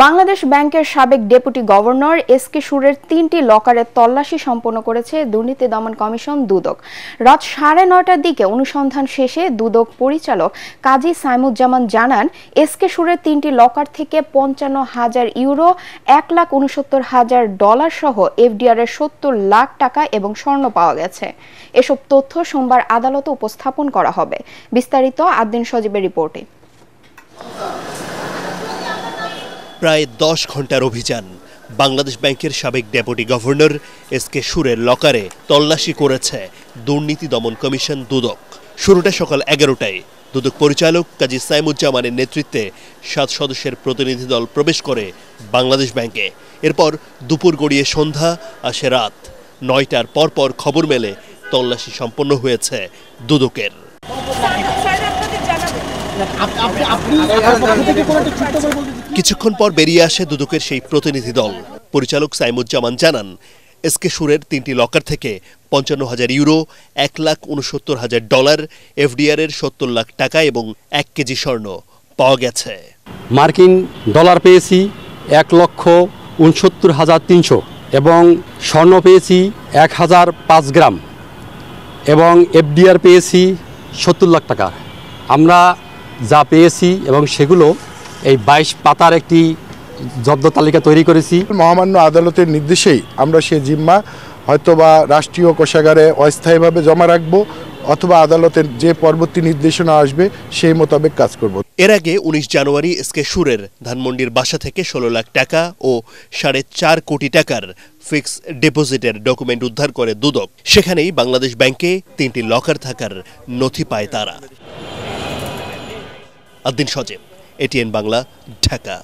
বাংলাদেশ ব্যাংকের সাবেক deputy governor S K সুরের ৩টি লকারে তল্লাশি সম্পন্ন করেছে দুর্নীতি দমন কমিশন দুদক। রাত ৯:৩০টার দিকে অনুসন্ধান শেষে দুদক পরিচালক কাজী সাইমুজ্জামান জানান, এস.কে সুরের ৩টি লকার থেকে ৫৫,০০০ ইউরো, $১,৬৯,০০০ সহ এফডিআর এর ৭০ লাখ টাকা এবং স্বর্ণ পাওয়া গেছে। এসব তথ্য সোমবার আদালতে উপস্থাপন করা হবে। বিস্তারিত আদ্দিন সজীবের রিপোর্টে। প্রায় ১০ ঘন্টার অভিযান। বাংলাদেশ ব্যাংকের সাবেক ডেপুটি গভর্নর এস.কে সুরের লকারে তল্লাশি করেছে দুর্নীতি দমন কমিশন দুদক। শুরুটা সকাল ১১টায়। দুদক পরিচালক কাজী সাইমুজ্জামানের নেতৃত্বে ৭ সদস্যের প্রতিনিধি দল প্রবেশ করে বাংলাদেশ ব্যাংকে। এরপর দুপুর গড়িয়ে সন্ধ্যা, আসে রাত। ৯টার পরপর খবর মেলে তল্লাশি সম্পন্ন হয়েছে দুদকের। কিছুক্ষণ পর বেরিয়ে আসে দুদকের সেই প্রতিনিধি দল। পরিচালক সাইমুজ্জামান জানান, এস.কে সুরের ৩টি লকার থেকে ৫৫,০০০ ইউরো, $১,৬৯,০০০, এফডিআর এর ৭০ লাখ টাকা এবং ১ কেজি স্বর্ণ পাওয়া গেছে। মার্কিন ডলার পেয়েছি ১,৬৯,৩০০ এবং স্বর্ণ পেয়েছি ১,০০৫ গ্রাম এবং এফডিআর পেয়েছি ৭০ লাখ টাকা। আমরা যা পেয়েছি এবং সেগুলো এই ২২ পাতার একটি জব্দ তালিকা তৈরি করেছি। মহামান্য আদালতের নির্দেশেই আমরা সে জিম্মা হয়তোবা রাষ্ট্রীয় কোষাগারে অস্থায়ীভাবে জমা রাখবো, অথবা আদালতের যে পরবর্তী নির্দেশনা আসবে সেই মোতাবেক কাজ করব। এর আগে ১৯ জানুয়ারি এস.কে সুরের ধানমন্ডির বাসা থেকে ১৬ লাখ টাকা ও ৪.৫ কোটি টাকার ফিক্সড ডিপোজিটের ডকুমেন্ট উদ্ধার করে দুদক। সেখানেই বাংলাদেশ ব্যাংকে ৩টি লকার থাকার নথি পায় তারা। আদ্দিন সজীব, এটিএন বাংলা, ঢাকা।